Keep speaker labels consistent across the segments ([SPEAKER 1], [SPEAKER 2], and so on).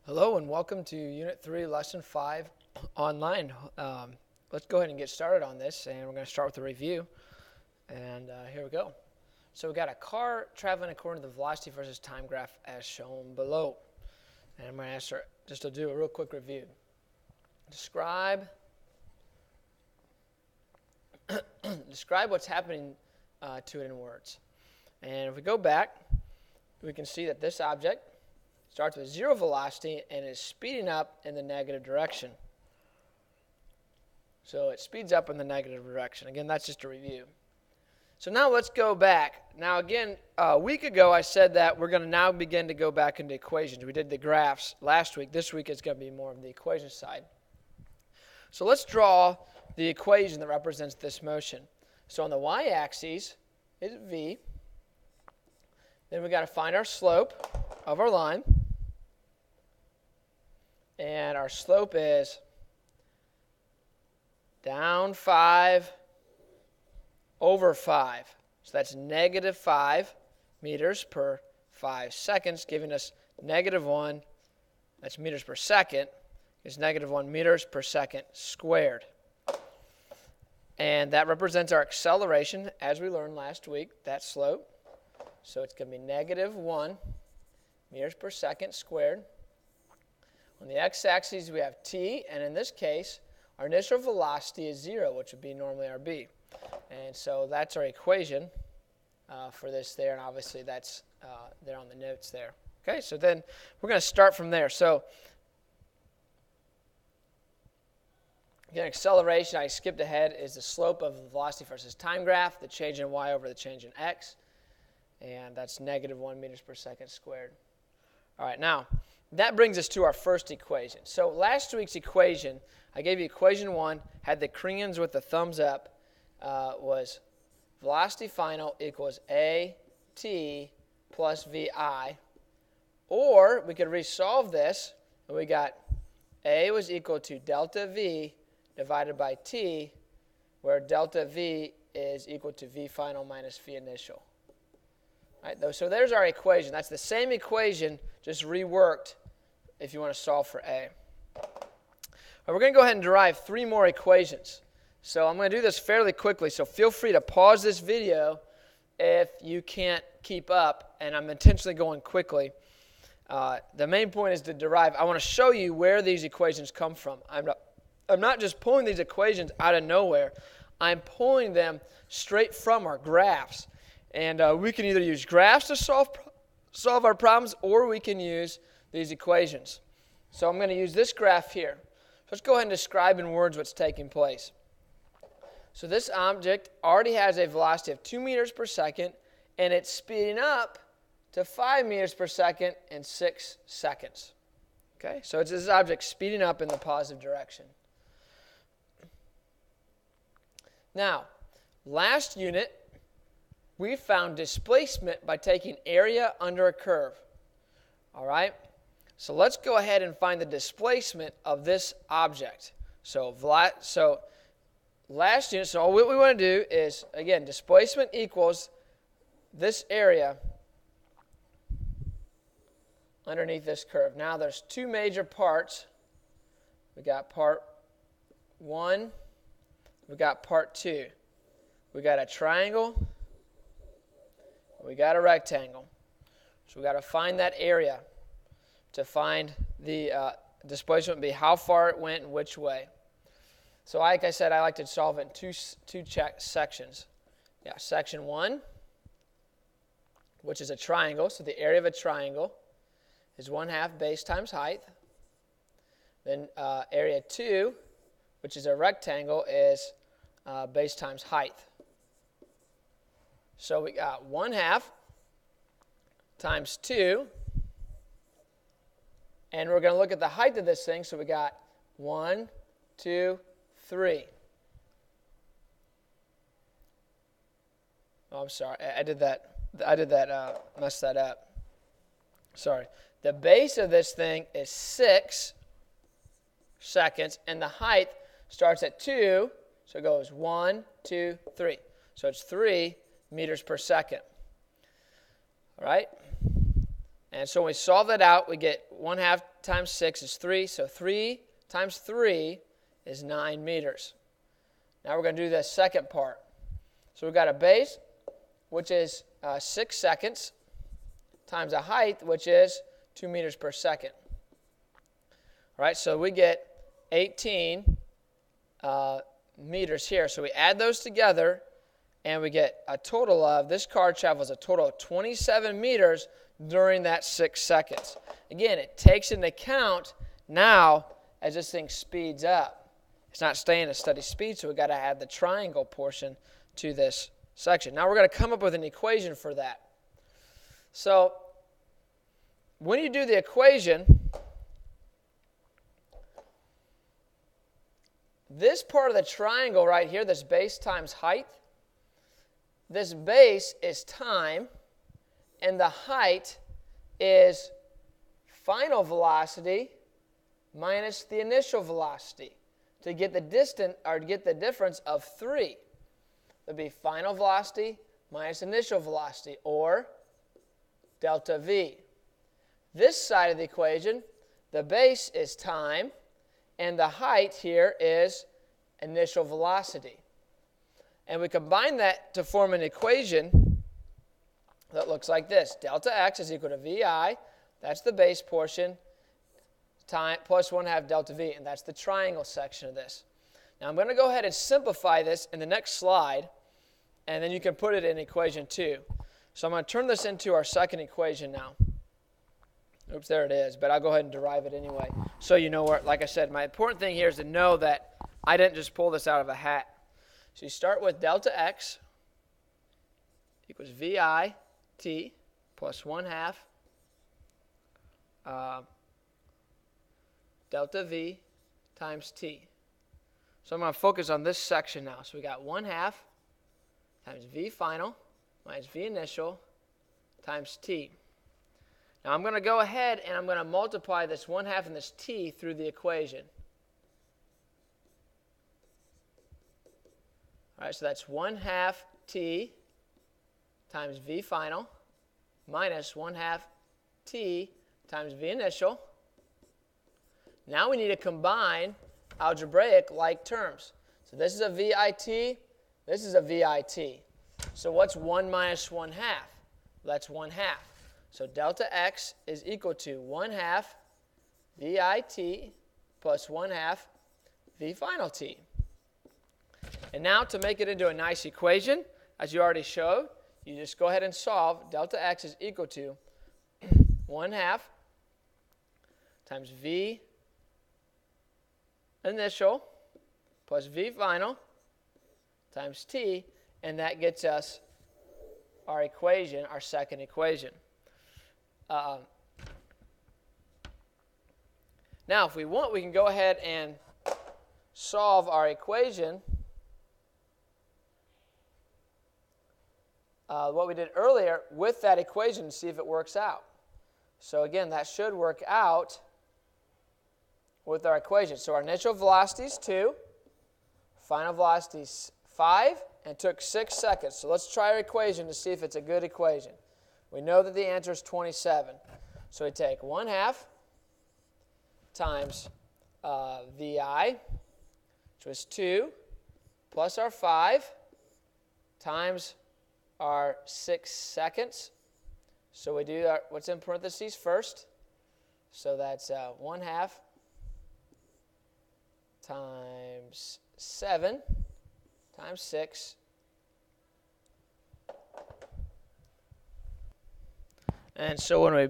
[SPEAKER 1] Hello and welcome to Unit 3, Lesson 5 online. Let's go ahead and get started on this, and we're going to start with a review. And here we go. So we've got a car traveling according to the velocity versus time graph as shown below. And I'm going to ask her just to do a real quick review. Describe what's happening to it in words. And if we go back, we can see that this object starts with zero velocity and is speeding up in the negative direction. So it speeds up in the negative direction. Again, that's just a review. So now let's go back. Now again, a week ago I said that we're going to now begin to go back into equations. We did the graphs last week. This week it's going to be more of the equation side. So let's draw the equation that represents this motion. So on the y-axis is v. Then we've got to find our slope of our line. And our slope is down 5 over 5. So that's negative 5 meters per 5 seconds, giving us negative 1, that's meters per second, is negative 1 meters per second squared. And that represents our acceleration, as we learned last week, that slope. So it's going to be negative 1 meters per second squared. On the x-axis, we have t, and in this case, our initial velocity is 0, which would be normally our b. And so that's our equation for this there, and obviously that's there on the notes there. Okay, so then we're going to start from there. So again, acceleration, I skipped ahead, is the slope of the velocity versus time graph, the change in y over the change in x, and that's negative 1 meters per second squared. All right, now, that brings us to our first equation. So last week's equation, I gave you equation 1, had the crayons with the thumbs up, was velocity final equals AT plus VI. Or we could resolve this, and we got A was equal to delta V divided by T, where delta V is equal to V final minus V initial. All right, so there's our equation. That's the same equation, just reworked if you want to solve for A. We're going to go ahead and derive 3 more equations. So I'm going to do this fairly quickly, so feel free to pause this video if you can't keep up, and I'm intentionally going quickly. The main point is to derive. I want to show you where these equations come from. I'm not just pulling these equations out of nowhere. I'm pulling them straight from our graphs. And we can either use graphs to solve our problems, or we can use these equations. So I'm going to use this graph here. Let's go ahead and describe in words what's taking place. So this object already has a velocity of 2 meters per second, and it's speeding up to 5 meters per second in 6 seconds. Okay, so it's this object speeding up in the positive direction. Now, last unit, we found displacement by taking area under a curve. All right? So let's go ahead and find the displacement of this object. So last unit, so what we want to do is, again, displacement equals this area underneath this curve. Now there's 2 major parts. We got part 1, we got part 2. We got a triangle, we got a rectangle. So we got to find that area. To find the displacement would be how far it went and which way. So like I said, I like to solve it in two sections. Yeah, section 1, which is a triangle. So the area of a triangle is 1/2 base times height. Then area 2, which is a rectangle, is base times height. So we got 1/2 times 2. And we're going to look at the height of this thing. So we got 1, 2, 3. Oh, I'm sorry. I did that. Messed that up. Sorry. The base of this thing is 6 seconds, and the height starts at 2. So it goes 1, 2, 3. So it's 3 meters per second. All right? And so when we solve that out, we get 1/2 times 6 is 3. So 3 times 3 is 9 meters. Now we're going to do the second part. So we've got a base, which is 6 seconds, times a height, which is 2 meters per second. All right, so we get 18 meters here. So we add those together, and we get a total of, this car travels a total of 27 meters during that 6 seconds. Again, it takes into account now as this thing speeds up. It's not staying at a steady speed, so we've got to add the triangle portion to this section. Now we're going to come up with an equation for that. So when you do the equation, this part of the triangle right here, this base times height, this base is time, and the height is final velocity minus the initial velocity to get the distance, or to get the difference of 3. It would be final velocity minus initial velocity, or delta V. This side of the equation, the base is time, and the height here is initial velocity. And we combine that to form an equation that looks like this. Delta x is equal to VI, that's the base portion, time plus 1/2 delta V, and that's the triangle section of this. Now I'm going to go ahead and simplify this in the next slide, and then you can put it in equation 2. So I'm going to turn this into our second equation now. Oops, there it is, but I'll go ahead and derive it anyway. So you know where, like I said, my important thing here is to know that I didn't just pull this out of a hat. So you start with delta x equals VI t plus 1/2 delta V times t. So I'm going to focus on this section now. So we got 1/2 times V final minus V initial times t. Now I'm going to go ahead and I'm going to multiply this 1/2 and this t through the equation. All right, so that's 1/2 t times V final minus 1/2 t times V initial. Now we need to combine algebraic like terms. So this is a VIT, this is a VIT. So what's 1 minus 1/2? That's 1/2. So delta x is equal to 1/2 VIT plus 1/2 V final t. And now to make it into a nice equation, as you already showed, you just go ahead and solve. Delta x is equal to 1/2 times V initial plus V final times t, and that gets us our equation, our second equation. Now, if we want, we can go ahead and solve our equation. What we did earlier with that equation to see if it works out. So again, that should work out with our equation. So our initial velocity is 2, final velocity is 5, and it took 6 seconds. So let's try our equation to see if it's a good equation. We know that the answer is 27. So we take 1/2 times VI, which was 2, plus our 5 times our 6 seconds. So we do what's in parentheses first. So that's 1/2 times 7 times 6. And so when we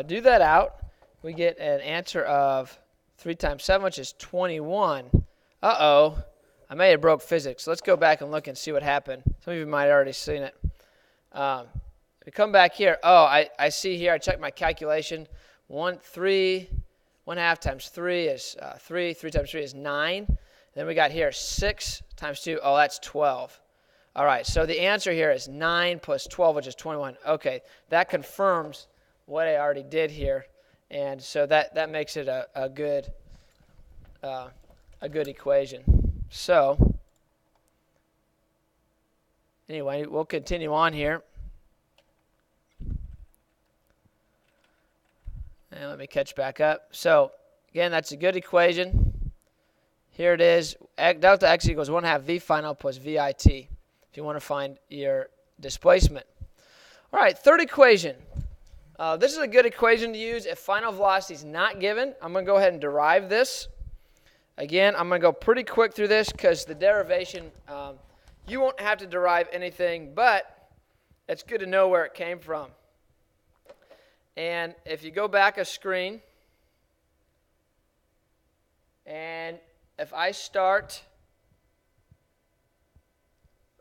[SPEAKER 1] do that out, we get an answer of 3 times 7, which is 21. Uh-oh, I may have broke physics. Let's go back and look and see what happened. Some of you might have already seen it. We come back here. Oh, I see here, I checked my calculation. 1/2 times 3 is 3. 3 times 3 is 9. Then we got here 6 times 2. Oh, that's 12. All right, so the answer here is 9 plus 12, which is 21. Okay, that confirms what I already did here, and so that makes it a good equation. So anyway, we'll continue on here. And let me catch back up. So, again, that's a good equation. Here it is. Delta x equals 1/2 v final plus VIT if you want to find your displacement. All right, third equation. This is a good equation to use if final velocity is not given. I'm going to go ahead and derive this. Again, I'm going to go pretty quick through this because the derivation, you won't have to derive anything, but it's good to know where it came from. And if you go back a screen, and if I start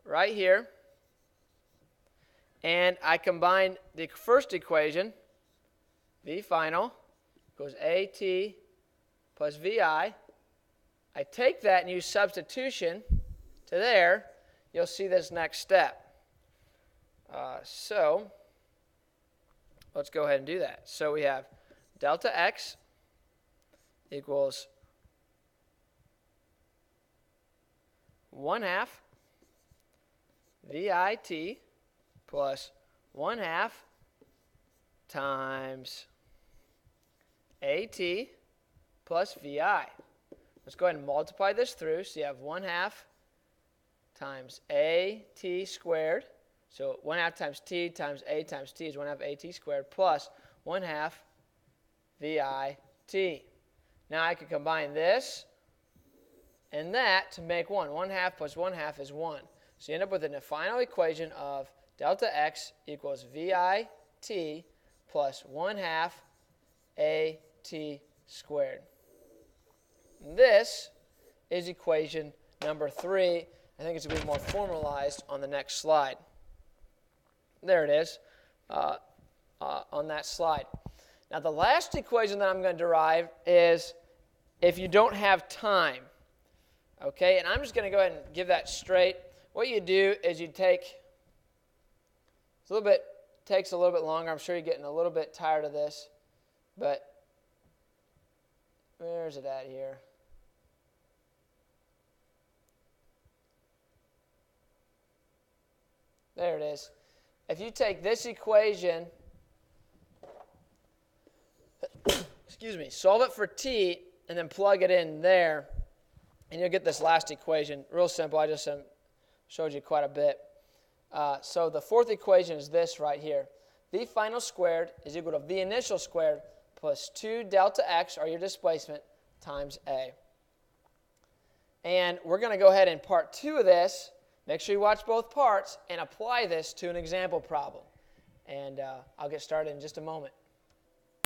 [SPEAKER 1] right here, and I combine the first equation, V final equals AT plus VI, I take that and use substitution to there, you'll see this next step. So let's go ahead and do that. So we have delta x equals 1/2 VIT plus 1/2 times AT plus VI. Let's go ahead and multiply this through. So you have 1/2 times AT squared. So 1/2 times T times A times T is 1/2 AT squared plus 1/2 VIT. Now I can combine this and that to make 1. 1/2 plus 1/2 is 1. So you end up with a final equation of delta x equals VIT plus 1/2 AT squared. This is equation number 3. I think it's going to be more formalized on the next slide. There it is on that slide. Now the last equation that I'm going to derive is if you don't have time. Okay, and I'm just going to go ahead and give that straight. What you do is you takes a little bit longer. I'm sure you're getting a little bit tired of this, but where's it at here? There it is. If you take this equation, excuse me, solve it for t, and then plug it in there, and you'll get this last equation. Real simple. I just showed you quite a bit. So the fourth equation is this right here. V final squared is equal to V initial squared plus 2 delta x, or your displacement, times A. And we're going to go ahead and part 2 of this. Make sure you watch both parts and apply this to an example problem. And I'll get started in just a moment.